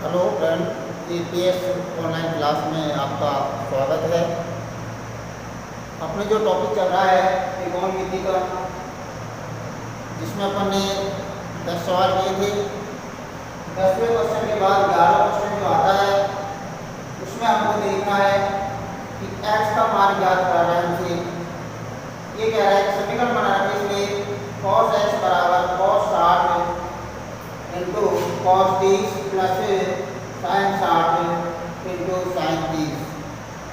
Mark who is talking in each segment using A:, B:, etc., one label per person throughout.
A: Hello friend, EPS online class में आपका स्वागत है। अपने जो टॉपिक चल रहा है त्रिकोणमिति का, जिसमें अपन ने 10 सवाल किए थे। 10वें क्वेश्चन के बाद 11वां क्वेश्चन जो आता है उसमें हमको देखना है कि x का मान ज्ञात कर रहे हैं हमसे। ये कह रहा है कि समीकरण बना रहे हैं इसमें cos x बराबर cos 60 into cos 30 plus sin 60 into sin 30।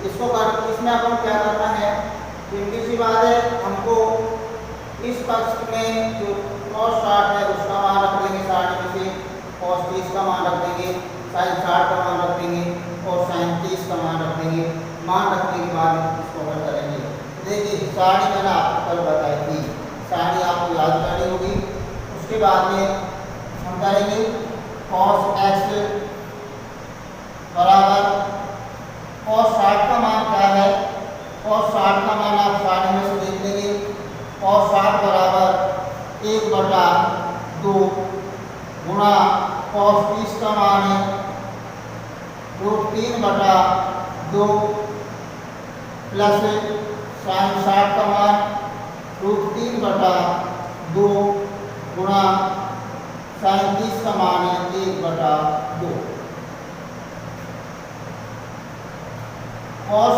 A: इसमें अपन क्या करना है, सिंपल सी बात है, हमको इस पक्ष में जो cos 60 है उसका मान रख देंगे 60 में से, cos 30 का मान रख देंगे, sin 60 का मान रख देंगे और sin 30 का मान रख देंगे। मान रखने के बाद इसको हल करेंगे। देखिए सारणी मैंने आपको कल बताई थी, सारणी आपको याद करनी होगी। उसके बाद में हम करेंगे cos x बराबर cos 60 का मान क्या है, cos 60 का मान आप सारणी में से देख लेंगे। cos 60 बराबर 1/2 गुणा cos 30 का मान है √3/2 प्लस sin 60 का मान √3/2 गुणा sin 30 का मान है 1/2। cos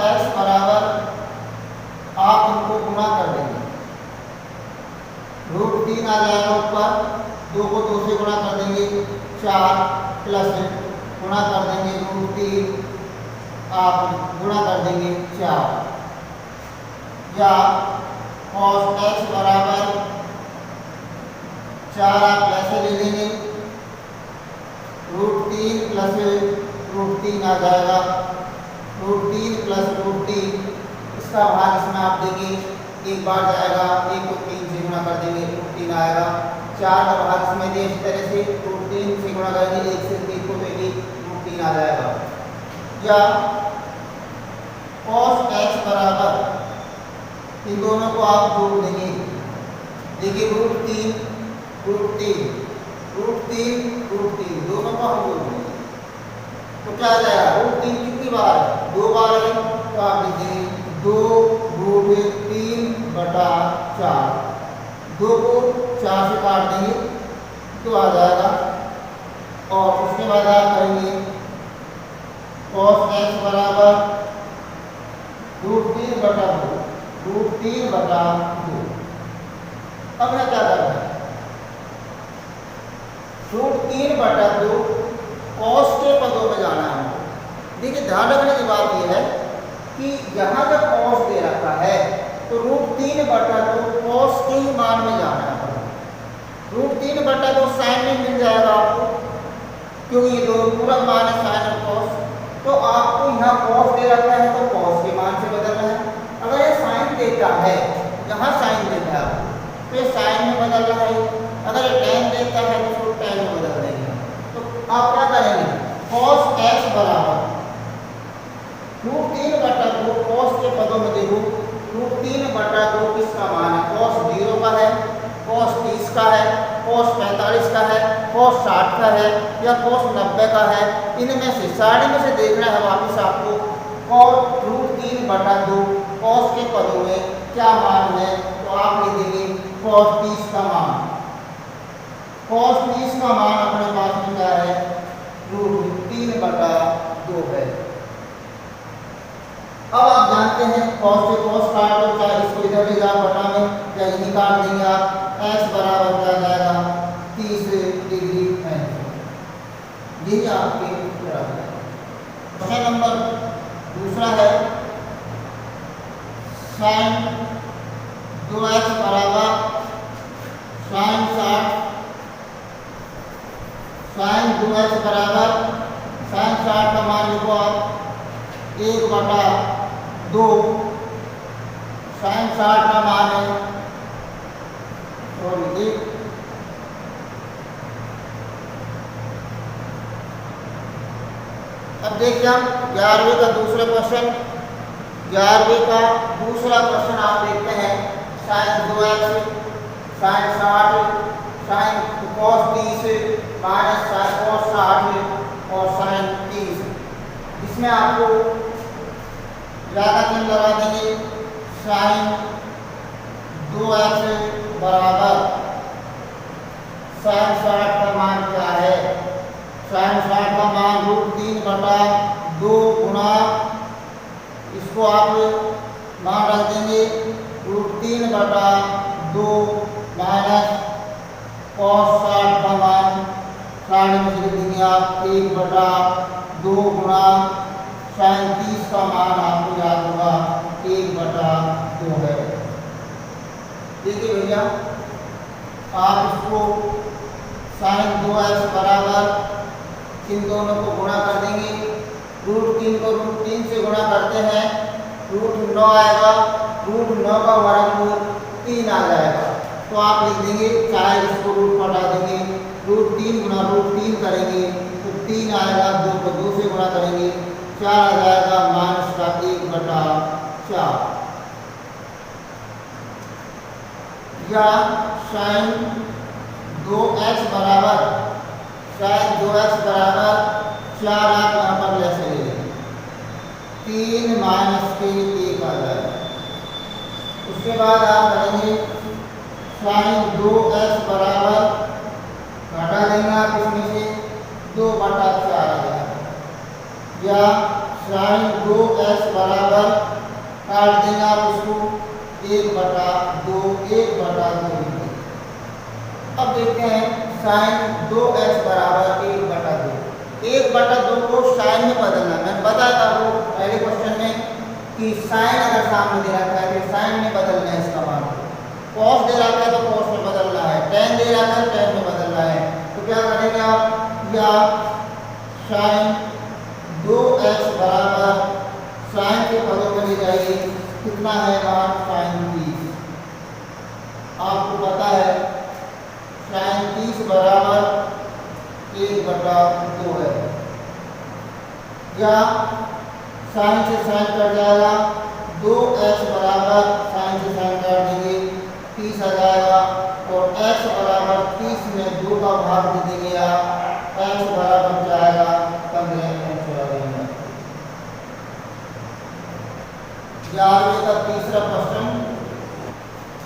A: x बराबर आप इनको गुणा कर देंगे, √3 आ जाएगा ऊपर, 2 को 2 से गुणा कर देंगे 4 प्लस गुणा कर देंगे √3, आप गुणा कर देंगे 4, या cos x बराबर 4 आप ऐसे ले लेंगे, √3 प्लस √3 आ जाएगा, √3 प्लस √3 इसका भाग इसमें आप देंगे, एक बार जाएगा, 1 को 3 से गुणा कर देंगे, √3 आएगा। 4 का भाग इसमें दे इस तरह से, √3 से गुणा करेंगे, 1 से 3 को देंगे, √3 आ जाएगा। या cos x बराबर इन दोनों को आप जोड़ देंगे। देखिए √3 दोनों को हम जोड़ देंगे तो क्या आ जाएगा, √3 कितनी बार है, 2 बार है, तो आप लिखेंगे 2√3/4, 2 को 4 से काट देंगे तो आ जाएगा। और उसके बाद आप करेंगे cos x बराबर √3/2। अब मैं क्या करना है, √3/2 cos के पदों में जाना है हमको। देखिए ध्यान रखने की बात यह है कि यहाँ जब cos दे रखा है तो √3/2 cos के ही मान में जाना है। √3/2 sin में मिल जाएगा आपको, क्योंकि ये दो पूरा मान है sin और cos। तो आपको यहाँ cos दे रखा है तो cos के मान से बदलना है। अगर ये sin देता है, यहाँ sin देता है तो ये sin में बदलना है। अगर ये tan देता है तो उसको tan में बदल देंगे। तो आप क्या करेंगे, cos x बराबर √3/2 cos के पदों में देखो, √3/2 किसका मान है, cos 0 का है, cos 30 का है, cos 45 का है, cos 60 का है या cos 90 का है। इनमें से सारे में से देखना है वापस आपको, cos √3/2 cos के पदों में क्या मान है, तो आप लिखेंगे cos 30 का मान। cos 30 का मान अपने पास में क्या है, √3/2 है। अब आप जानते हैं cos से cos काट दो, चाहे इसको इधर ले जाओ बटा में, या यही काट देंगे आप, x बराबर क्या जाएगा 30 डिग्री है। यही आपके उत्तर है। क्वेश्चन नंबर दूसरा है, sin 2x बराबर sin 60, sin 2x बराबर sin 60 का मान लिखो आप 1/2, sin 60 का मान है अब देखिए हम 11वीं का दूसरा क्वेश्चन, 11वीं का दूसरा क्वेश्चन आप देखते हैं, sin 2x sin 60 sin cos 30 minus cos 60 इसमें आपको ज़्यादा चिन्ह लगा देंगे। साइन 2x बराबर साइन 60 का मान क्या है? साइन 60 का मान √3/2 गुणा, इसको आप मान रख देंगे √3/2 माइनस cos 60 का मान 60 में से लिख देंगे आप 1/2 गुणा साइन 30 का मान आपको याद होगा 1/2 है। देखिए भैया, आप इसको साइन 2x बराबर इन दोनों को गुणा कर देंगे। √3 को √3 से गुणा करते हैं, √9 आएगा, √9 का वर्गमूल 3 आ जाएगा। तो आप लिख देंगे, चाहे इसको रूट हटा देंगे, √3 गुणा √3 करेंगे तो 3 आएगा, 2 को 2 से गुणा करेंगे 4 आ जाएगा, माइनस का 1/4। या साइन 2x बराबर 4 आप यहाँ पर ले चलेंगे, 3 माइनस के 1 आ जाएगा। उसके बाद आप करेंगे साइन 2x बराबर, घटा देंगे आप इसमें से 2/4 आ जाएगा। या साइन 2x बराबर, काट देंगे आप इसको 1/2। अब देखते हैं साइन 2x बराबर 1/2। 1/2 को साइन में बदलना, मैंने बताया था वो पहले क्वेश्चन में कि साइन अगर सामने दे रखा है तो साइन में बदलना है इसका मान। कॉस दे रखा है तो कॉस में बदलना है, टेन दे रखा है टेन में बदलना है। तो क्या करेंगे आप, या साइन 2x बराबर साइन के पदों में ले जाइए, कितना है मान साइन 30। आपको पता है साइन 30 बराबर 1/2 है। या साइन से साइन कट जाएगा, 2x बराबर साइन से साइन काट देंगे 30 आ जाएगा, और x बराबर 30 में 2 का भाग दे देंगे आप, x बराबर जाएगा 15। 11वें का तीसरा क्वेश्चन,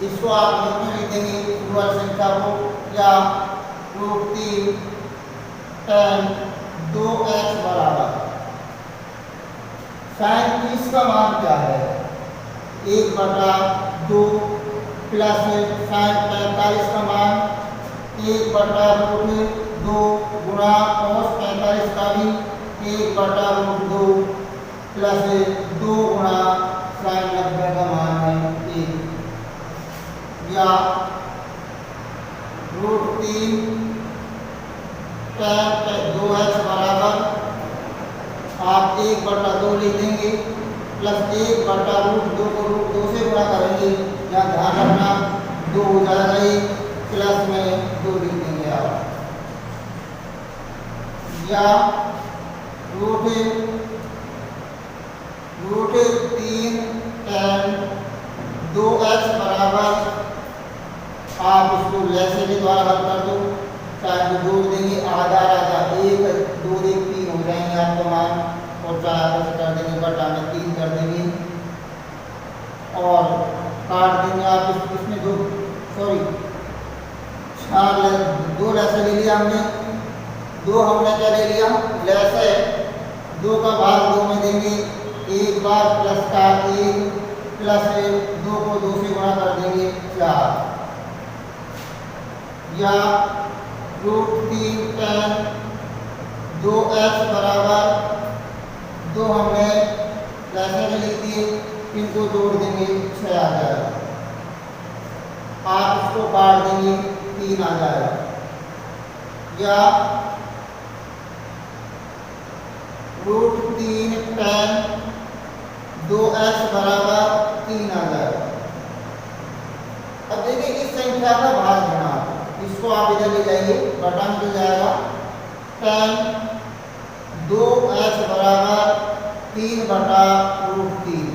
A: इसको आप लिखने लिख देंगे पूर्ण संख्या को, या √3 tan 2x बराबर साइन 30 का मान क्या है? 1/2 प्लस साइन 45 का मान 1/2 गुणा cos 45 का भी 1/2 प्लस 2 गुणा साइन 90 का मान है 1। या √3 tan 2x बराबर आप 1/2 लिख देंगे, प्लस 1/2 को √2 से गुणा करेंगे, या ध्यान रखना 2 हो जाएगा, प्लस में 2 लिख देंगे आप। या √3 tan 2x बराबर, आप इसको लैसे के द्वारा हल कर दो, चाहे जोड़ देंगे, आधा 1 2 1 3 हो जाएंगे आपका मान, और 4 से कर देंगे, बटा में 3 कर देंगे, और काट देंगे आप इसमें 2 लैसे ले लिया हमने, 2 हमने क्या ले लिया लैसे, 2 का भाग 2 में देंगे, 1 बार प्लस का 1 प्लस 2 को 2 से गुणा कर देंगे 4। या √3 tan 2x बराबर 2 हमने लैसे में लिख दिए, इनको जोड़ देंगे 6 आ जाएगा, आप इसको काट देंगे 3 आ जाएगा। या √3 tan 2x बराबर 3 आ जाएगा। अब देखिए इस संख्या का भाग देना, इसको आप इधर ले जाइए, बटा में मिल जाएगा tan 2x बराबर 3/√3।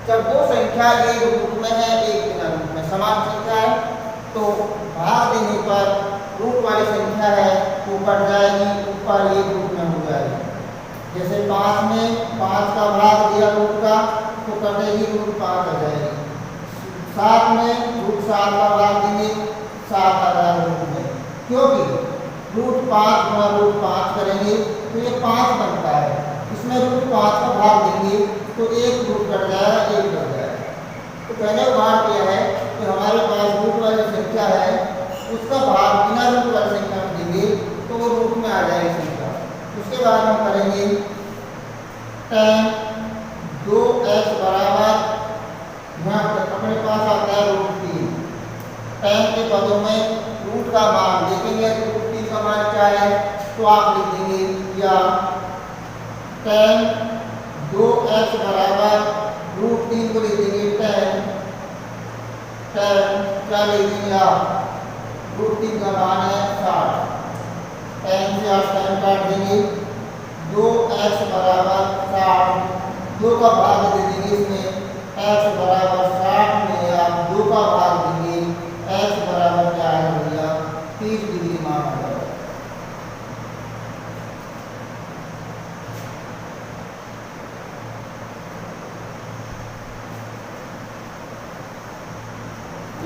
A: जब दो संख्या एक रूप में है एक बिना रूप में समान संख्या है, तो भाग देने पर रूट वाली संख्या है वो कट जाएगी, ऊपर एक रूप में हो जैसे 5 में 5 का भाग दिया रूट का तो कटेगी रूट 5 आ जाएगी। 7 में रूट 7 का भाग देंगे 7 आ जाएगा रूट में, क्योंकि रूट 5 गुणा रूट 5 करेंगे तो ये 5 बनता है। इसमें रूट 5 का भाग देंगे तो एक रूट कट जाएगा, एक कट जाएगा। तो कहने का बात यह है कि हमारे पास रूट वाली संख्या है, उसका भाग बिना रूट वाली संख्या में देंगे तो वो रूट में आ जाएगी संख्या। उसके बाद हम करेंगे tan 2x बराबर, यहाँ अपने पास आता है रूट 3। tan के पदों में रूट का मान देखेंगे, रूट 3 का मान क्या है तो आप लिख देंगे या tan 2x बराबर रूट 3 को लिख देंगे tan क्या लिख देंगे आप, रूट 3 का मान है 60। tan से आप tan काट देंगे, 2x बराबर 60, 2 का भाग दे देंगे इसमें, x बराबर 60 में आप 2 का भाग देंगे, x बराबर क्या है भैया 30 डिग्री मान आ जाएगा।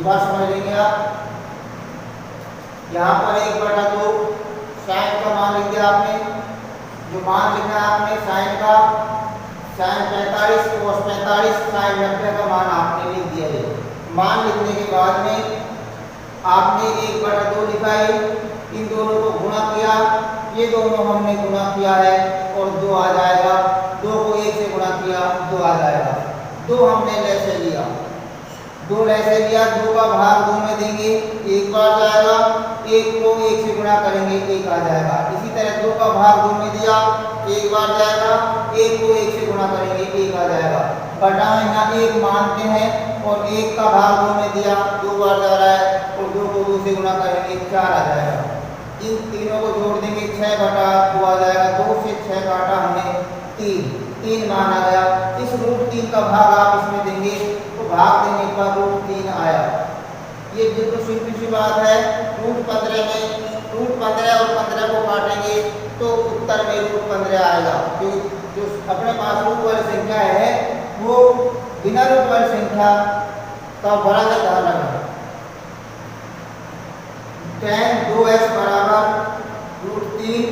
A: बात समझ लेंगे आप। यहाँ पर 1/2 साइन का मान लिख दिया आपने, जो मान लिखा है आपने साइन का, साइन 45 cos 45 साइन 90 का मान आपने लिख दिया है। मान लिखने के बाद में आपने 1/2 लिखा है, इन दोनों को गुणा किया, ये दोनों हमने गुणा किया है और 2 आ जाएगा, 2 को 1 से गुणा किया 2 आ जाएगा। 2 हमने लैसे लिया, 2 लैसे लिया, 2 का भाग 2 में देंगे 1 बार जाएगा, 1 को 1 से गुणा करेंगे 1 आ जाएगा। इसी तरह 2 का भाग 2 में दिया 1 बार जाएगा, 1 को 1 से गुणा करेंगे 1 आ जाएगा। बटा में यहाँ 1 मानते हैं और 1 का भाग 2 में दिया 2 बार जा रहा है और 2 को 2 से गुणा करेंगे 4 आ जाएगा। इन तीनों को जोड़ देंगे 6/2 आ जाएगा, 2 से 6 काटा हमने 3 मान आ गया। इस रूट 3 का भाग आप इसमें देंगे तो भाग देने पर रूट 3 आया। ये बिल्कुल सिंपल सी बात है। रूट 15 में रूट 15 और 15 को काटेंगे तो उत्तर में रूट 15 आएगा। जो अपने पास रूट वाली संख्या है वो बिना रूट वाली संख्या का बड़ा सा ध्यान रखना। tan 2x बराबर रूट 3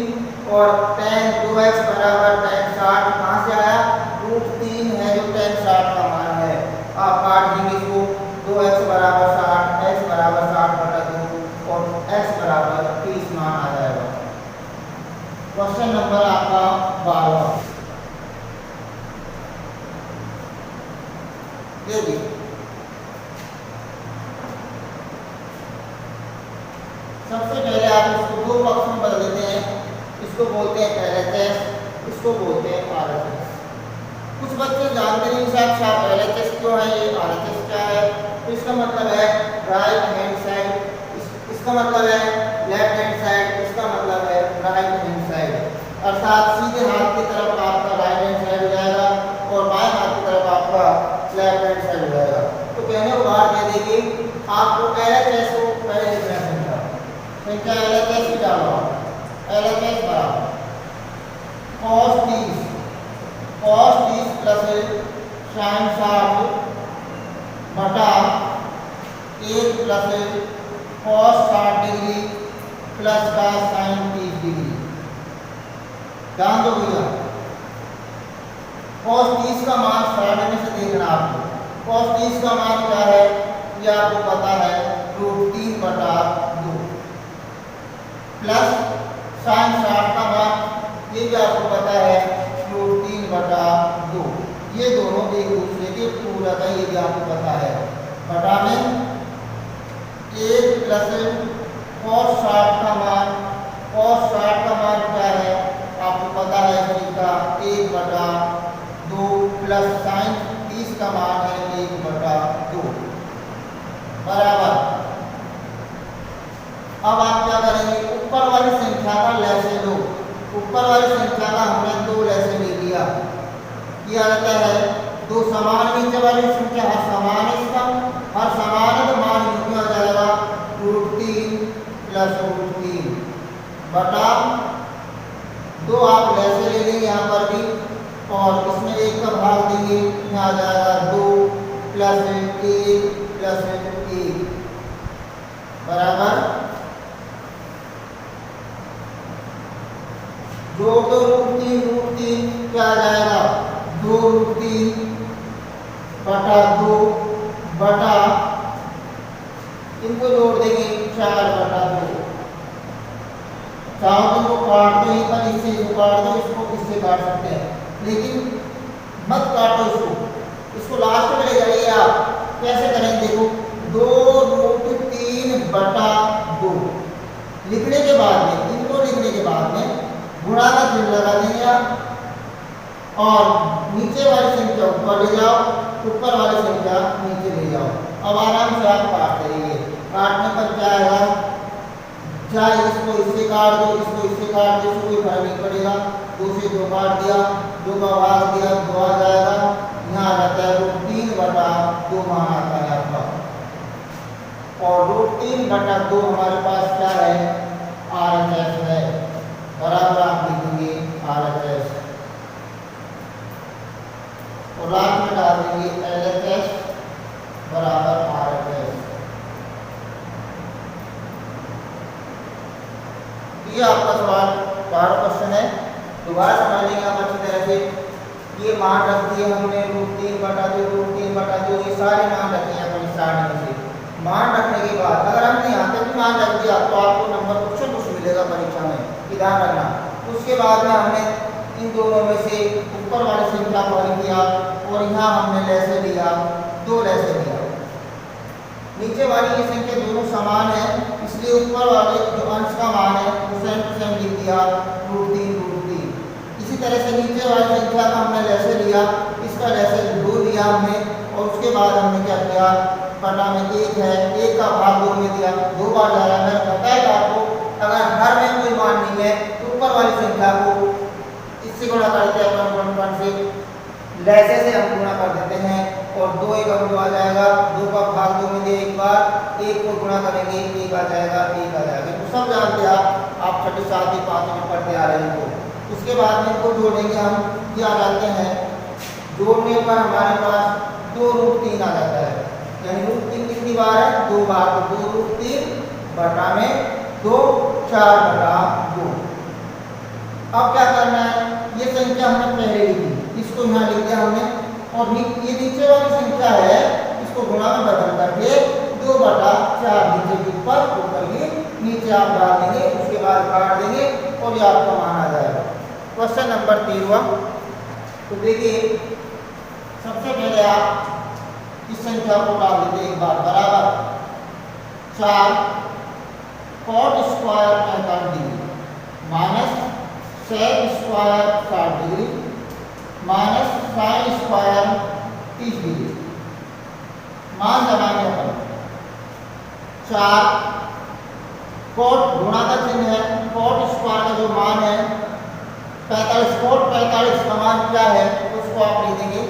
A: और tan 2x बराबर tan 60 कहाँ से आया, रूट 3 है जो tan 60 का मान है। आप काट देंगे इसको, 2x बराबर 60, x बराबर 60/2 और x बराबर 30 मान आ जाएगा। क्वेश्चन नंबर आपका 12। देखिए सबसे पहले आप इसको 2 पक्ष में बदल देते हैं। इसको बोलते हैं LHS, इसको बोलते हैं RHS। कुछ बच्चे जानते नहीं साहब LHS क्यों है, ये RHS क्या है। तो इसका मतलब है राइट हैंड साइड, इसका मतलब है लेफ्ट हैंड साइड, इसका मतलब है राइट हैंड साइड। अर्थात सीधे हाथ की तरफ आपका राइट हैंड साइड हो जाएगा और बाएं हाथ की तरफ आपका लेफ्ट हैंड साइड हो जाएगा। तो कहने को बात कह देगी आपको LHS को पहले लिखना है संख्या LHS की डालो। LHS बराबर cos 30 प्लस sin 60 बटा 1 प्लस cos 60 डिग्री प्लस का sin 30 डिग्री। ध्यान दो भैया, cos 30 का मान 60 में से देखना आपको। cos 30 का मान क्या है ये आपको पता है, रूट 3/2 प्लस sin 60 का मान ये भी आपको पता है, रूट 3/2। ये दोनों एक दूसरे के पूरक है, ये भी आपको पता है। बटा में 1 प्लस cos 60 का मान, cos 60 का मान क्या है आपको पता है, इसका 1/2 प्लस sin 30 का मान है 1/2 बराबर। अब आप क्या करेंगे, ऊपर वाली संख्या का लैसे लो। ऊपर वाली संख्या का हमने 2 लैसे ले लिया, किया जाता है 2 समान नीचे वाली संख्या हर समान है, इसका हर समान है तो मान यूं आ जाएगा रूट 3 प्लस रूट 3 बटा दो आप लैसे ले लेंगे यहाँ पर भी, और इसमें 1 का भाग देंगे, यहाँ आ जाएगा 2 प्लस 1 प्लस 1 बराबर जोड़ दो रूट 3 क्या आ जाएगा 2 रूट 3 बटा 2 बटा इनको जोड़ देंगे 4 बटा 2। चाहो तो काट दो, यहीं पर इससे इसको काट दो, इसको इससे काट सकते हैं, लेकिन मत काटो इसको लास्ट में ले जाइए आप। कैसे करेंगे देखो 2 रूट 3 बटा 2 लिखने के बाद में, इनको लिखने के बाद में गुणा का चिन्ह लगा देंगे आप, और नीचे वाली संख्या ऊपर ले जाओ, ऊपर वाली संख्या नीचे ले जाओ। अब आराम से आप काट देंगे। काटने पर क्या आएगा, चाहे इसको इससे काट दो, इसको इससे काट दो, इसको कोई फर्क नहीं पड़ेगा। 2 से 2 काट दिया, 2 का भाग दिया, 2 आ जाएगा, यहाँ आ जाता है रूट 3 बटा 2 मान आता है आपका, और रूट 3 बटा 2 हमारे पास क्या है RHS है, बराबर आप लिखेंगे RHS, और लास्ट में डाल देंगे LHS बराबर RHS। ये आपका सवाल 12 क्वेश्चन है। दोबारा समझ लेंगे आप अच्छी तरह से। ये मान रख दिए हमने रूट 3 बटा 2 रूट 3 बटा 2, ये सारे मान रखे हैं अपन स्टार्टिंग से। मान रखने के बाद अगर हमने यहाँ तक भी मान रख दिया तो आपको नंबर कुछ मिलेगा परीक्षा में, ध्यान रखना। उसके बाद में हमने इन दोनों में से ऊपर वाली संख्या को हल किया, और यहाँ हमने लैसे लिया, 2 लैसे लिया। नीचे वाली ये संख्या दोनों समान है, इसलिए ऊपर वाले जो अंश का मान है वो सेम लिख दिया रूट 3। इसी तरह से नीचे वाली संख्या का हमने लैसे लिया, इसका लैसे 2 लिया हमने, और उसके बाद हमने क्या किया, बटा में 1 है, 1 का भाग 2 में दिया, 2 बार जा रहा है। बताएगा आपको अगर हर में कोई मान नहीं है तो ऊपर वाली संख्या को इससे गुणा करते हैं, 1 से लैसे से हम गुणा कर देते हैं, और 2 1 2 आ जाएगा, 2 का भाग 2 में दिया, एक बार 1 को गुणा करेंगे 1 आ जाएगा, 1 आ जाएगा। तो सब जानते हैं आप 6ठी 7वीं 5वीं में पढ़ते आ रहे हैं। उसके बाद में इनको जोड़ेंगे हम, क्या आ जाते हैं, जोड़ने पर हमारे पास 2 रूट 3 आ जाता है, यानी रूट 3 कितनी बार है 2 बार, तो 2 रूट 3 बटा में 2 4 बटा 2। अब क्या करना है, ये संख्या हमने पहले लिखी, इसको यहाँ लिख दिया हमने, और ये नीचे वाली संख्या है इसको गुणा में बदल करके 2 बटा 4 नीचे के ऊपर के नीचे आप डाल देंगे, उसके बाद काट देंगे, और ये आपका मान आ जाएगा। Question number 13। तो देखिए सबसे पहले आप इस संख्या को डाल देते एक बार, बराबर 4 cot square 45 degree minus sec square 60 degree minus sin square 30 degree. मान जमाएंगे अपन, 4 cot गुणा का चिन्ह है, cot स्क्वायर का जो मान है 45, cot 45 का मान क्या है उसको आप लिख देंगे,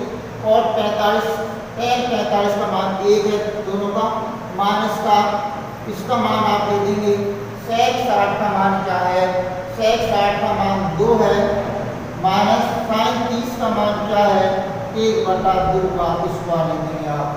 A: cot 45 tan 45 का मान 1 है दोनों का, माइनस का इसका मान आप लिख देंगे, sec 60 का मान क्या है, sec 60 का मान 2 है, माइनस sin 30 का मान क्या है 1 बटा 2 का स्क्वायर लिख देंगे आप,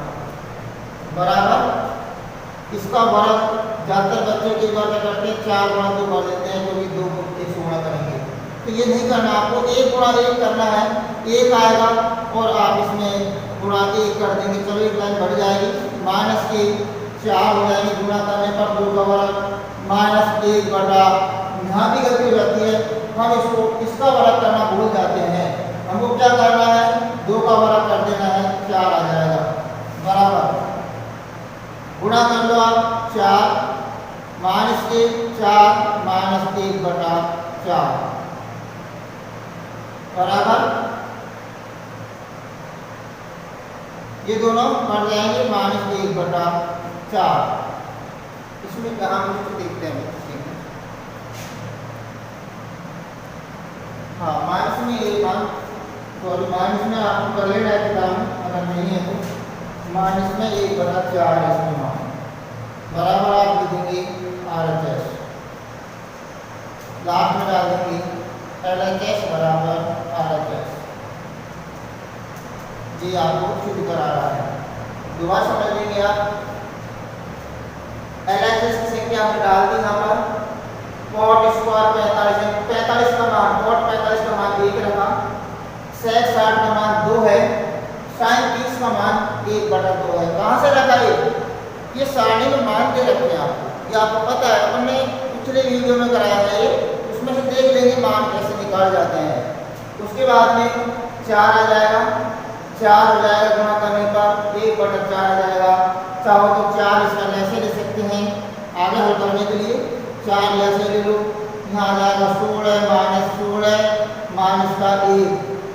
A: बराबर इसका वर्ग। ज़्यादातर बच्चे की बार क्या करते हैं 4 गुणा 2 कर देते हैं, क्योंकि 2 को 1 से गुणा करेंगे, तो ये नहीं करना, आपको 1 गुणा 1 करना है, 1 आएगा और आप इसमें गुणा 1 कर देंगे, चलो एक लाइन बढ़ जाएगी, माइनस के 4 हो जाएंगे, गुणा करने पर 2 का वर्ग माइनस 1 बटा, यहाँ भी गलती हो जाती है, हम इसको इसका वर्ग करना भूल जाते हैं, हमको क्या करना है 2 का वर्ग कर देना है, 4 आ जाएगा, बराबर गुणा कर लो आप 4 माइनस के 4 माइनस 1 बटा 4 बराबर, ये दोनों कट जाएंगे, माइनस 1 बटा 4। इसमें कहाँ मुझे देखते हैं, हाँ माइनस में एक मान, सॉरी माइनस में आपको कर लेना है काम, अगर नहीं है तो माइनस में 1 बटा 4 है इसमें मान, बराबर आप लिखेंगे RHS, लास्ट में डाल देंगे LHS बराबर RHS। जी आपको शुरू करा रहा है, दोबारा समझ लेंगे आप। LHS की संख्या हमने डाल दी यहाँ पर, cot स्क्वायर 45 का मान, cot 45 का मान 1 रखा, sec 60 का मान 2 है, sin 30 का मान 1/2 है। कहाँ से रखा ये सारणी में मान दे रखे हैं आपको, ये आपको पता है, हमने पिछले वीडियो में कराया है, उसमें से देख लेंगे मान कैसे निकाल जाते हैं। उसके बाद में 4 आ जाएगा, 4 हो जाएगा गुणा करने पर 1/4 आ जाएगा। चाहो तो 4 इसका ऐसे ले सकते हैं, आगे हल करने के लिए 4 ऐसे ले लो, यहाँ आ जाएगा 16 माइनस का 1,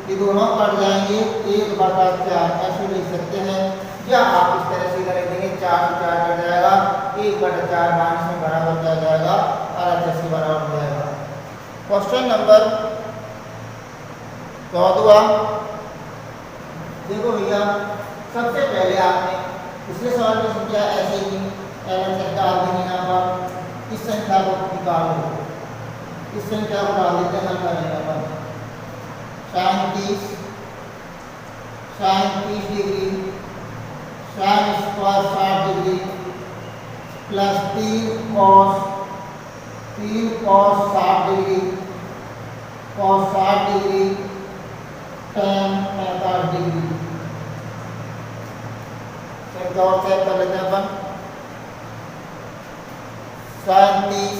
A: ये दोनों कट जाएंगे, 1/4 ऐसे ले सकते हैं, या आप इस तरह से कर देंगे, 4 से 4 कट जाएगा, 1/4 माइनस में बराबर क्या जाएगा, RHS के बराबर हो जाएगा। Question number 14। देखो भैया, सबसे पहले आपने पिछले सवाल में संख्या ऐसे ही LHS डाल देंगे, यहाँ पर इस संख्या को निकालो, इस संख्या को डाल देते हैं, हल करने पर sin 30 degree sin square 60 degree plus 3 cos 60 degree cos 60 degree tan 45 degree. और चेक कर लेते हैं अपन, sin 30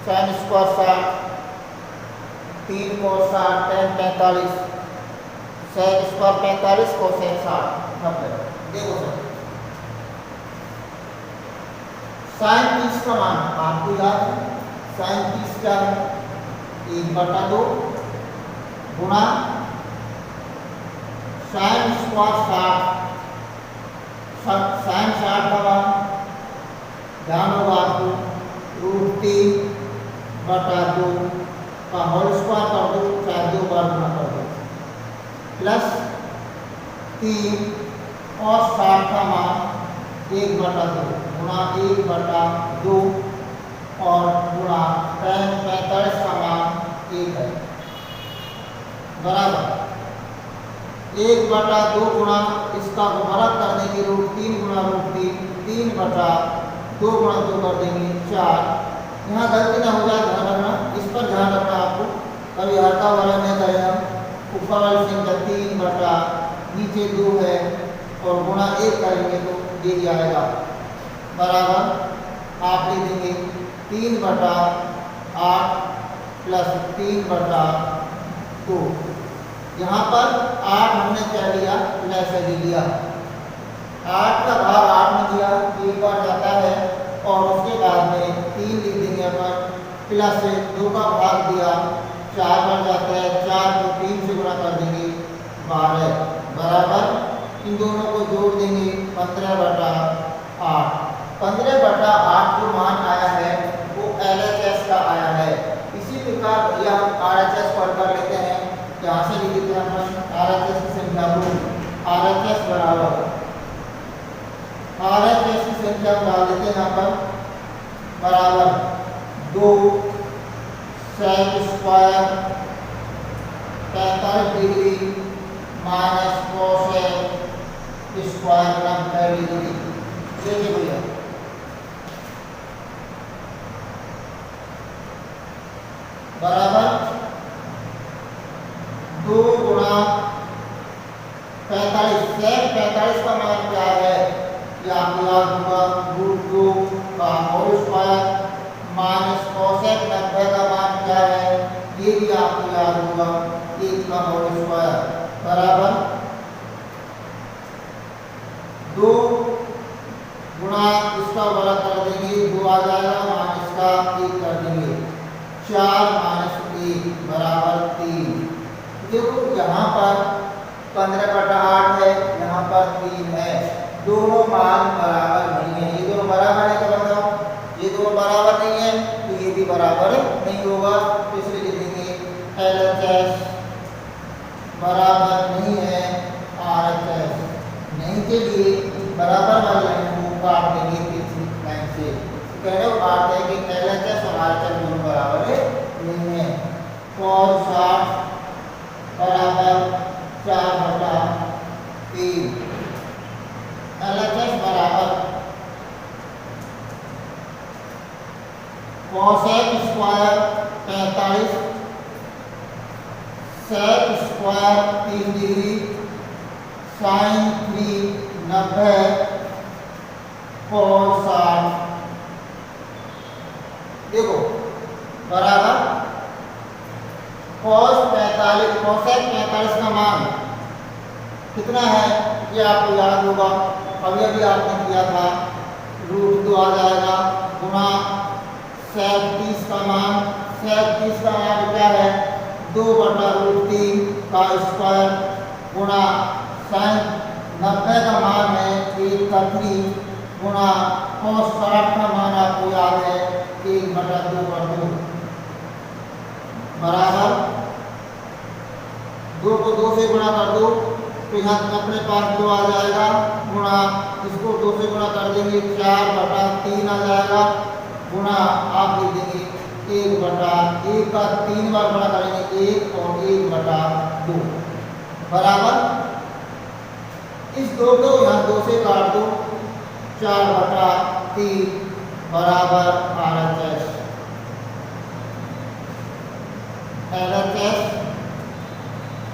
A: sin square 60, 3 cos 60 tan 45, sec square 45 cos 60 90। देखो सर, sin 30 का मान आपको याद है, sin 30 क्या है, 1/2 गुणा sin स्क्वायर 60, sin 60 का मान ध्यान होगा आपको, √3/2 का होल स्क्वायर कर दो, चाहे 2 बार गुणा कर दो, प्लस 3 cos 60 का मान 1/2 गुणा 1/2 और गुणा tan 45 का मान 1 है, बराबर 1/2 गुणा इसका गुणा कर देंगे, √3 गुणा √3, 3/2 गुणा 2 कर देंगे 4। यहाँ गलती ना हो जाए, ध्यान रखना, इस पर ध्यान रखना आपको, कभी हल्का वाला नहीं करेगा, ऊपर वाली संख्या 3 नीचे 2 है, और गुणा 1 करेंगे तो ये जाएगा, बराबर आप ले देंगे 3/8 प्लस 3/2। यहाँ पर 8 हमने क्या लिया, ऐसे ले लिया, 8 का भाग 8 में दिया, 1 बार जाता है, और उसके बाद में 3 लिख देंगे अपन, प्लस 2 का भाग दिया, 4 बार जाता है, 4 को 3 से गुणा कर देंगे 12, बराबर इन दोनों को जोड़ देंगे 15/8। 15/8 जो मान आया है वो LHS का आया है। इसी प्रकार भैया हम RHS पढ़ कर लेते हैं, यहाँ से लिख देते हैं अपन RHS की संख्या को, RHS की संख्या डाल देते हैं यहाँ पर, बराबर 2 sec square 45 degree minus cos square 90 degree. देखिए भैया, बराबर 2 गुणा 45, sec 45 का मान क्या है, ये आपको याद होगा, √2 का होल स्क्वायर माइनस cos 90 का मान क्या है, ये भी आपको याद होगा, 1 का होल स्क्वायर, बराबर 2 गुणा इसका बड़ा कर देंगे, 2 आ जाएगा, माइनस का 1 कर देंगे, 4 - 1 बराबर 3। देखो यहाँ पर 15/8 है, यहाँ पर 3 है, दोनों मान बराबर नहीं है। ये दोनों बराबर है, तो बताओ, ये दोनों बराबर नहीं है तो ये भी बराबर नहीं होगा, तो इसलिए लिख देंगे LHS बराबर नहीं है RHS। नहीं के लिए बराबर वाली लाइन को काट देंगे तीसरी लाइन से, कहने को काटते हैं कि LHS और RHS दोनों बराबर नहीं है। cos 60 बराबर 4/3। LHS बराबर cosec square 45 sec square 30 degree sin 3 90 cos 60। देखो बराबर cos 45 cosec 45 का मान कितना है ये आपको याद होगा, अभी अभी आपने किया था, √2 आ जाएगा गुना sec 30 का मान क्या है 2/√3 का स्क्वायर गुना sin 90 का मान है 1/3 गुना cos 60 का मान आपको याद है 1/2 बराबर 2 को 2 से गुणा कर दो तो यहाँ अपने पास 2 आ जाएगा गुणा इसको 2 से गुणा कर देंगे 4/3 आ जाएगा गुणा आप लिख देंगे 1/1 का 3 बार गुणा करेंगे 1 और 1/2 बराबर इस 2 को यहाँ 2 से काट दो 4/3 बराबर RHS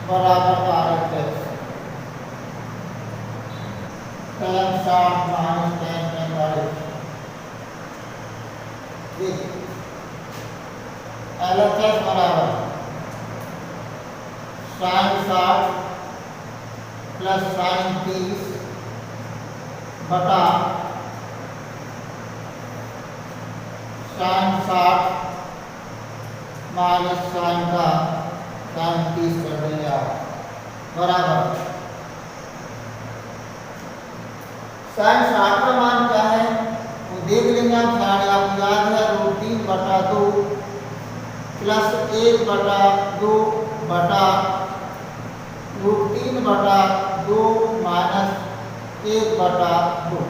A: बराबर RHS tan 60 minus tan 45। LHS बराबर sin 60 प्लस sin 30 बटा sin 60 माइनस sin का sin 30 कर देंगे आप बराबर sin 60 का मान क्या है वो देख लेंगे आप, सारे आपको याद है √3/2 प्लस 1/2 बटा √3/2 माइनस 1/2।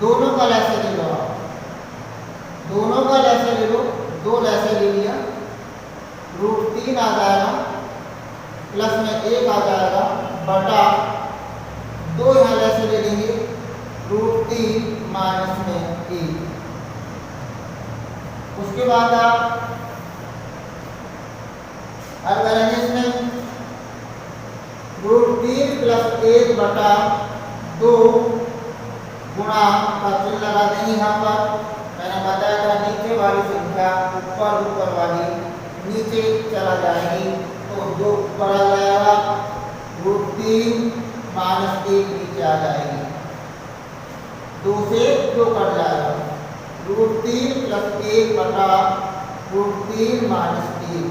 A: दोनों का लैसे ले लो आप, दोनों का लैसे ले लो, 2 लैसे ले लिया √3 आ जाएगा प्लस में 1 आ जाएगा बटा 2 यहाँ लैसे ले लेंगे √3 माइनस में 1। उसके बाद आप हल करेंगे इसमें √3 प्लस 1/2 गुणा का चिन्ह लगा देंगे यहाँ पर। मैंने बताया था नीचे वाली संख्या ऊपर वाली नीचे चला जाएगी तो 2 ऊपर आ जाएगा √3 माइनस 1 नीचे आ जाएगी 2 से 2 कट जाएगा √3 प्लस 1/√3 माइनस 1।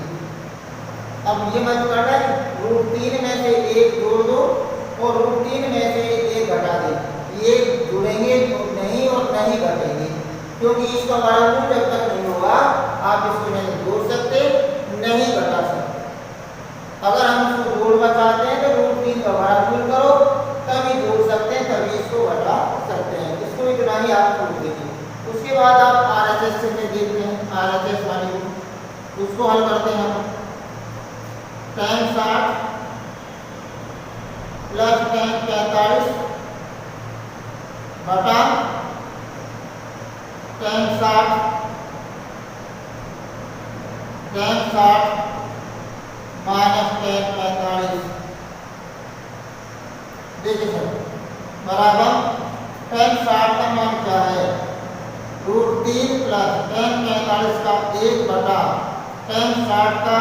A: अब ये मत करना है √3 में से 1 जोड़ दो और √3 में से 1 घटा दे, ये जुड़ेंगे तो नहीं और नहीं घटेंगे क्योंकि इसका वर्गमूल जब तक नहीं होगा आप इसको नहीं जोड़ सकते नहीं घटा सकते। अगर हम इसको जोड़ना चाहते हैं तो √3 का वर्गमूल करो तभी जोड़ सकते हैं तभी इसको घटा सकते हैं, इसको इतना ही आप छोड़ दीजिए। उसके बाद आप RHS से देखते हैं RHS वाली उसको हल करते हैं हम tan 60 प्लस tan 45 बटा tan 60 माइनस tan 45। देखिए सर बराबर tan 60 का मान क्या है √3 प्लस tan 45 का 1 बटा tan 60 का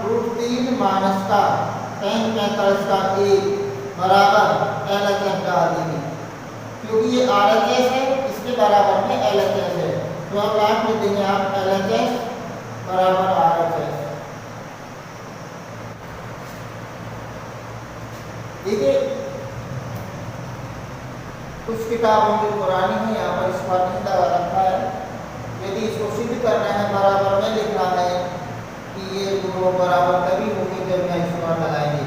A: √3 माइनस का tan 45 का 1 बराबर LHS डाल देंगे क्योंकि ये RHS है इसके बराबर में LHS है तो अब लास्ट में देंगे आप LHS बराबर RHS। ठीक है कुछ किताबों की पुरानी है यहाँ पर इस बार नहीं दवा रखा है, यदि इसको सिद्ध करना है बराबर में लिखना है कि ये दोनों बराबर तभी होंगे जब मैं स्क्वायर लगाएंगे।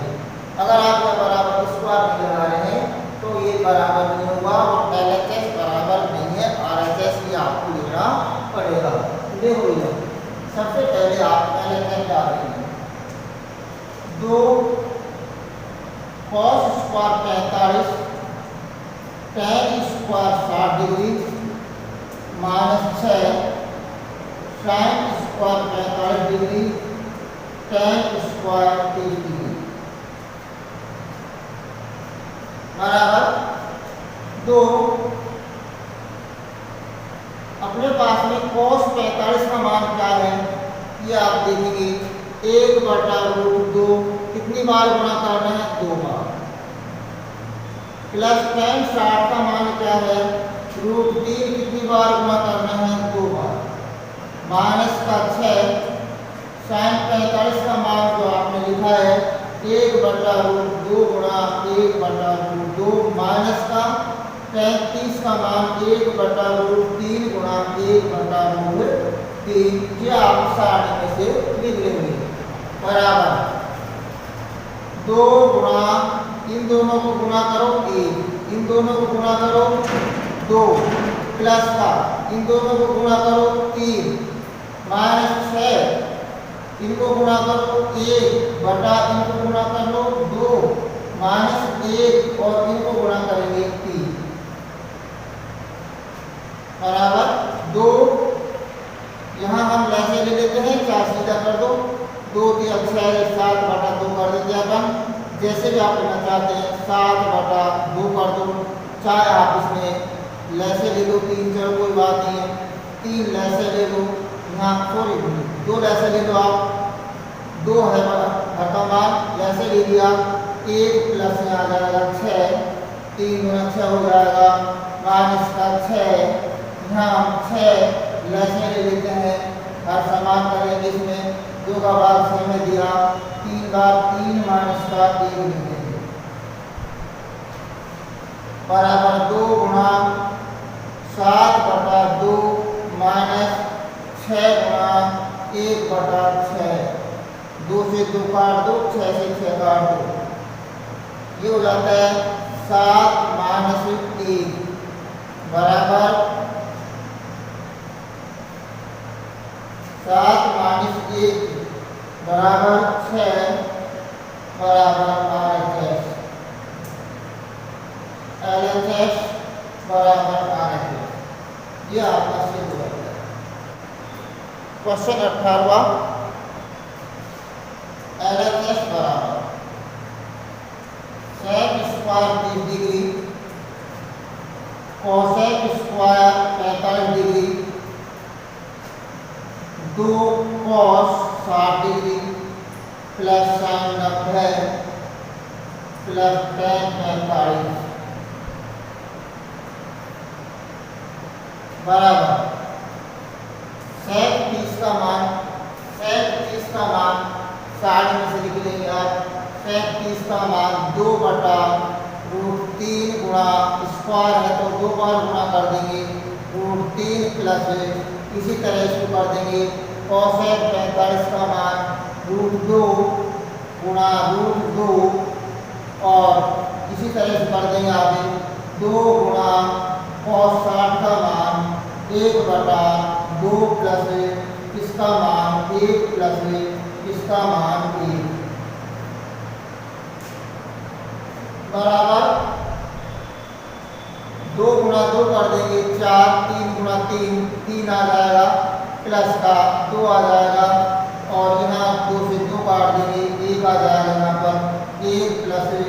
A: अगर आप यहाँ बराबर स्क्वायर नहीं लगा रहे हैं तो ये बराबर नहीं होगा और LHS बराबर नहीं है RHS भी आपको लिखना पड़ेगा। देखो सबसे पहले आप LHS डाल देंगे 2 cos square 45 tan square 60 degree minus 6 sin square 45 degree tan square 30 degree बराबर 2। अपने पास में cos 45 का मान क्या है ये आप देखेंगे 1/√2 कितनी बार गुणा करना है 2 बार, प्लस tan 60 का मान क्या है √3 कितनी बार गुणा करना है 2 बार, माइनस का 6 sin 45 का मान जो आपने लिखा है 1/√2 गुणा 1/√2 माइनस का 35 का मान 1/√3 गुणा 1/√3 ये आप सारणी में से लिख लेंगे बराबर 2 गुणा इन दोनों को गुणा करो 1, इन दोनों को गुणा करो 2 प्लस का इन दोनों को गुणा करो 3 माइनस 6 इनको गुणा करो 1 बटा इनको गुणा कर लो 2 माइनस 1 और इनको गुणा करेंगे 3 बराबर 2। यहाँ हम लहजे ले लेते हैं 4 सीधा कर दो 2 3 6 7/2 कर देते हैं अपन, जैसे भी आप लेना चाहते हैं 7/2 कर दो, चाहे आप इसमें लहसे ले लो 3 चलो कोई बात नहीं है 3 लहसे ले लो, यहाँ सॉरी 2 लहसे ले लो आप 2 है घटा मान लहसे ले लिया 1 प्लस में आ जाएगा 6 3 गुना 6 हो जाएगा माइनस का 6 यहाँ हम 6 लहसे ले लेते हैं हर समान करेंगे इसमें 2 का भाग 6 में दिया 3 बार 3 माइनस का 1 लिखेंगे बराबर 2 गुणा 7/2 माइनस 6 गुणा 1/6 2 से 2 काट दो 6 से 6 काट दो ये हो जाता है 7 माइनस 1 बराबर 7 माइनस 1 बराबर 6 बराबर RHS LHS बराबर RHS ये आपका सिद्ध हो गया। क्वेश्चन 18वां LHS बराबर sec square 30 degree cosec square 45 degree 2 cos 60 degree plus sin 90 plus tan 45 बराबर sec 30 का मान 60 में से लिख लेंगे आप sec 30 का मान 2/√3 गुणा स्क्वायर है तो 2 बार गुणा कर देंगे √3 प्लस इसी तरह इसको कर देंगे cosec 45 का मान √2 गुणा √2 और इसी तरह से कर देंगे आगे 2 गुणा cos 60 का मान 1/2 प्लस इसका मान 1 प्लस इसका मान 1 बराबर 2 गुणा 2 कर देंगे 4 3 गुणा 3 आ जाएगा प्लस का 2 आ जाएगा और यहाँ 2 से 2 काट देंगे 1 आ जाएगा यहाँ पर 1 प्लस 1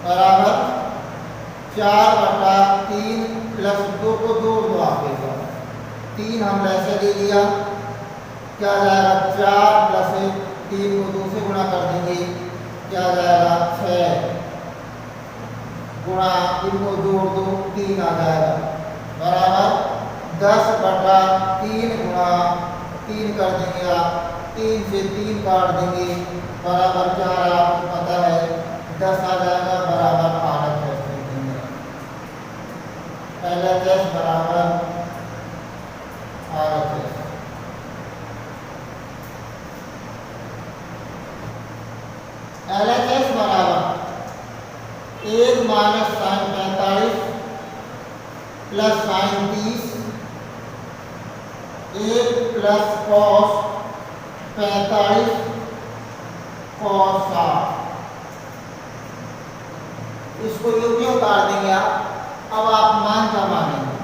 A: बराबर 4/3 प्लस 2 को 2 आएगा 3 हमने ऐसे ले लिया क्या जाएगा 4 प्लस 3 को 2 से गुणा कर देंगे क्या जाएगा 6 गुणा इनको जोड़ दो 3 आ जाएगा बराबर 10/3 गुणा 3 कर देंगे आप 3 से 3 काट देंगे बराबर 4 आपको पता है 10 आ जाएगा बराबर RHS लिख देंगे LHS बराबर RHS LHS बराबर 1 minus sin 45 plus sin 30 1 plus cos 45 cos 60। इसको यूं क्यों उतार देंगे आप? अब आप मान का मानेंगे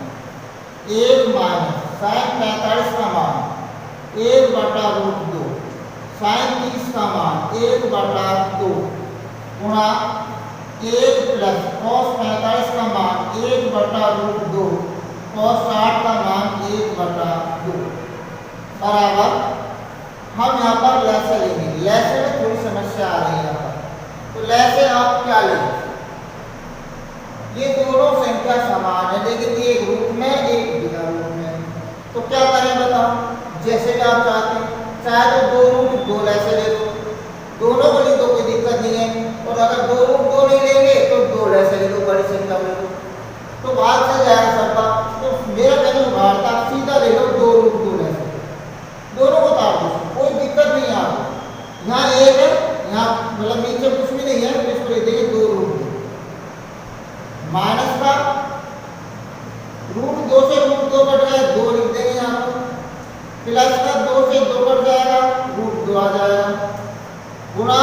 A: 1 माइनस साइन 45 का मान 1/√2 साइन 30 का मान 1/2 गुणा 1 प्लस cos 45 का मान 1/√2 cos 60 का मान 1/2 बराबर। हम यहाँ पर लैसे लेंगे। लैसे में थोड़ी समस्या आ रही है यहाँ पर। तो लैसे आप क्या लेंगे? ये दोनों संख्या समान है लेकिन एक रूप में एक बिना रूप में। तो क्या करें बताओ? जैसे कि आप चाहते हैं, चाहे तो 2√2 लैसे ले लो, दोनों को ले दो, कोई दिक्कत नहीं है। और अगर 2√2 नहीं लेंगे तो 2 लैसे ले लो, बड़ी संख्या ले लो, तो भाग से जाएगा सबका। तो मेरा कहना उभारता सीधा ले लो 2√2 लैसे, दोनों को उतार दो, कोई दिक्कत नहीं है आपको। यहाँ एक है, यहाँ मतलब नीचे कुछ भी नहीं है, तो इसको ले देंगे 2√2 माइनस का √2 से √2 कट गया 2 लिख देंगे यहाँ पर, प्लस का 2 से 2 कट जाएगा √2 आ जाएगा, गुणा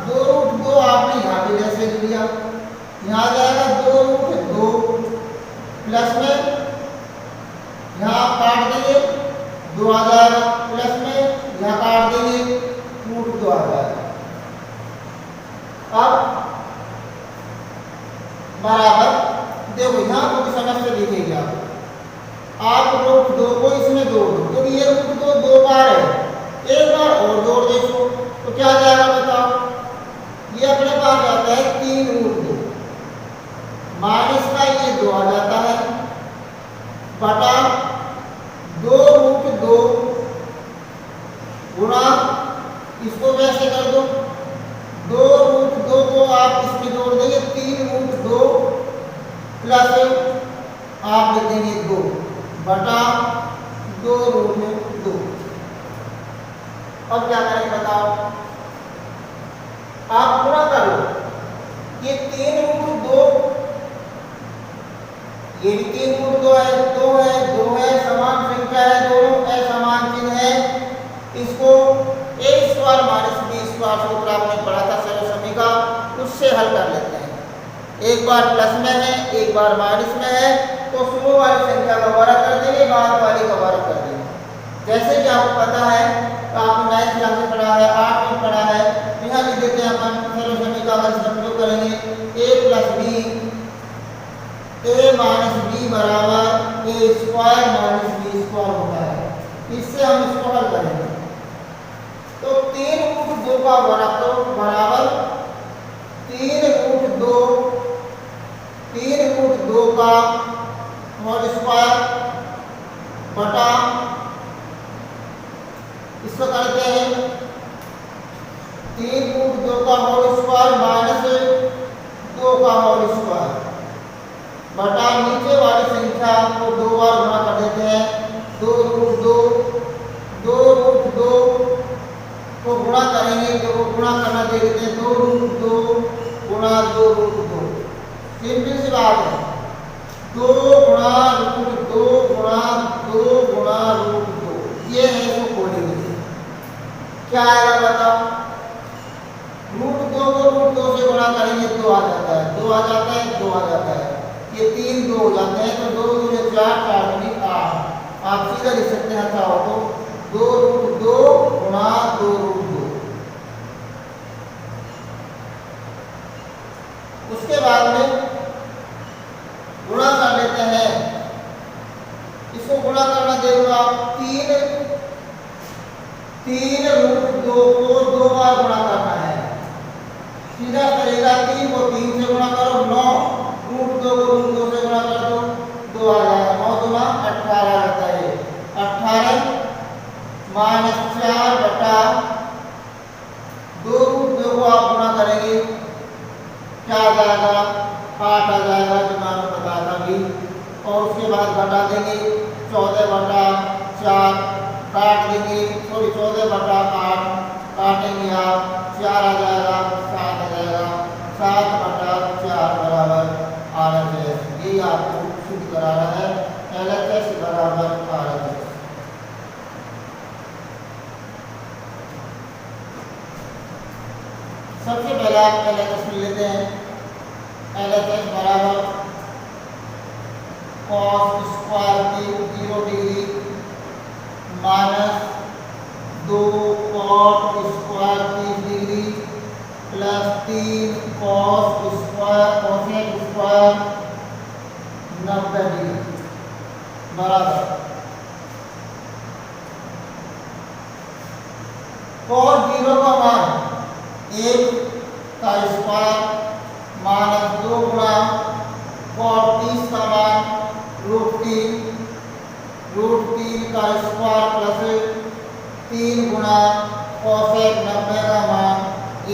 A: 2√2 आपने यहाँ पे जैसे लिया, यहाँ आ जाएगा 2√2 प्लस में यहाँ काट देंगे 2 आ जाएगा, प्लस में यहाँ काट देंगे √2 आ जाएगा। अब बराबर देखो यहाँ को समस्या दिखेगी आप √2 को इसमें जोड़ दो, क्योंकि ये √2 दो बार है, एक बार और जोड़ दो तो क्या जाएगा बताओ? ये अपने पास जाता है 3√2 माइनस का ये 2 आ जाता है बटा 2√2 गुणा इसको कैसे कर दो? 2√2 को आप इसमें जोड़ देंगे 3√2 प्लस आप लिख देंगे 2 बटा 2√2। अब क्या करें बताओ? आप पूरा करो, ये 3√2 ये भी 3√2 है, 2 है, समान संख्या है, दोनों असमान चिन्ह है। इसको a² माइनस b² सूत्र आपने पढ़ा था सरलसमी का, उससे हल कर लेते हैं। एक बार प्लस में है, एक बार माइनस में है, तो शुरू वाली संख्या का वर्ग कर देंगे, बाद वाली का वर्ग कर देंगे। जैसे कि आपको पता है, तो आपने 9th क्लास में पढ़ा है, 8 में पढ़ा है, यहाँ लिख देते हैं अपन सरलसमी का अगर प्रयोग करेंगे a plus b a minus b बराबर a² माइनस b² होता है। इससे हम इसको हल करेंगे तो 3√2 का वर्ग बराबर 3√2 का होल स्क्वायर बटा इसको करते हैं 3√2 का होल स्क्वायर माइनस 2 का होल स्क्वायर बटा नीचे वाली संख्या को 2 बार गुणा कर देते हैं 2√2 को गुणा करेंगे, तो गुणा करना देखते हैं 2√2 गुणा 2√2, सिंपल सी बात है 2 गुणा √2 गुणा 2 गुणा √2, ये है इसको खोलेंगे क्या आएगा बताओ? √2 को √2 से गुणा करेंगे 2 आ जाता है, 2 आ जाता है, 2 आ जाता है, ये 3 2 हो जाते हैं, तो 2 2 4 4 8, आप सीधा लिख सकते हैं चाहो तो 2√2 गुणा 2√2। उसके बाद में गुणा कर लेते हैं, इसको गुणा करना देखो आप 3√2 को 2 बार गुणा करना है, सीधा करेगा 3 को 3 से गुणा करो 9, √2 को √2 से गुणा कर दो 2 आ जाएगा, 9 दूना 18 आता है, 18 माइनस 4 बटा 2√2 को आप गुणा करेंगे क्या आ जाएगा? 8 आ जाएगा, जो मैंने बताया था अभी। और उसके बाद घटा देंगे 14 बटा 4 काट देंगे, सॉरी 14 बटा 8 काटेंगे आप 4 आ जाएगा, 7 आ जाएगा, 7 बटा 4 बराबर RHS। ये आपको शुद्ध करा रहा है, LHS बराबर RHS। सबसे पहले आप LHS लेते हैं। LHS बराबर cos स्क्वायर की 0 degree minus 2 cot square 30 degree plus 3 cos square cosec square 90 degree बराबर cos 0 का मान 1 का स्क्वायर माइनस 2 गुणा cot 30 का मान √3 का स्क्वायर प्लस 3 गुणा कोसेक 90 का मान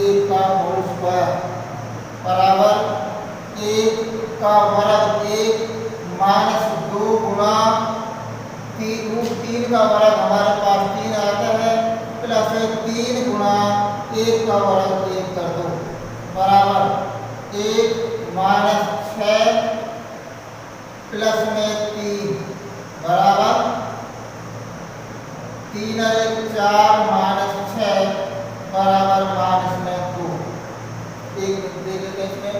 A: 1 का होल स्क्वायर बराबर 1 का वर्ग 1 माइनस 2 गुणा √3 का वर्ग हमारे पास 3 आता है प्लस 3 गुणा 1 का वर्ग 1 कर दो बराबर 1 माइनस 6 प्लस में 3 बराबर 3 और 1 4 माइनस 6 बराबर माइनस में 2। एक देख लेते हैं इसमें।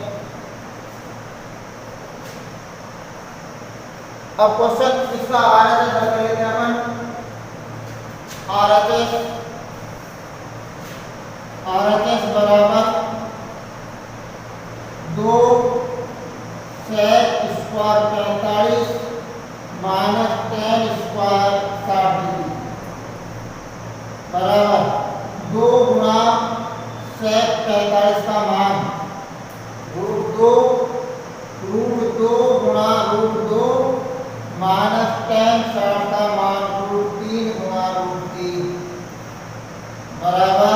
A: अब क्वेश्चन इसका RHS कर लेते हैं अपन। RHS बराबर 2 sec square 45 minus 10 square 60 degree बराबर 2 गुणा sec 45 का मान √2 गुणा √2 माइनस 10 60 का मान √3 गुणा √3 बराबर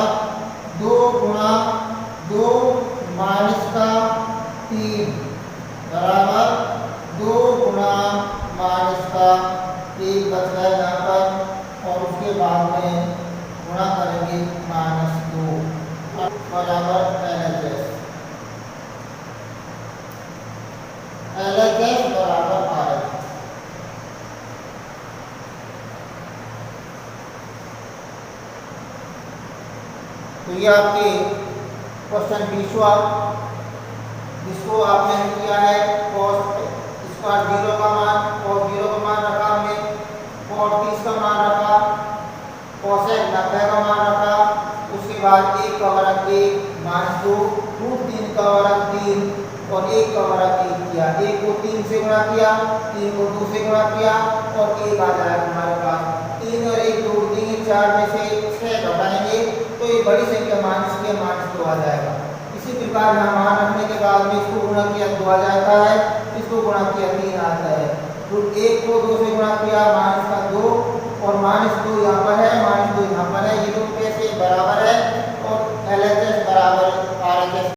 A: 2 गुणा 2 माइनस का 3 बराबर 2 गुणा माइनस का 1 बच गया यहाँ पर और उसके बाद में गुणा करेंगे -2 बराबर LHS बराबर RHS। तो ये आपके क्वेश्चन 20वां जिसको आपने किया है cos स्क्वायर 0 का मान cos 0 का मान रखा हमने, cot 30 का मान रखा, कोसेक 90 का मान रखा, उसके बाद 1 का वर्ग 1 माइनस 2 √3 का वर्ग 3 और 1 का वर्ग 1 किया। 1 को 3 से गुणा किया, 3 को 2 से गुणा किया और 1 आ जाएगा हमारे पास। 3 और 1 जोड़ देंगे, 4 में से 6 घटाएंगे तो ये बड़ी संख्या -2 आ जाएगा। इसी प्रकार यहाँ मान रखने के बाद में इसको गुणा किया 2 आ जाता है, इसको गुणा किया 3 आता है। तो 1 को 2 से गुणा किया -2 और -2 यहाँ पर है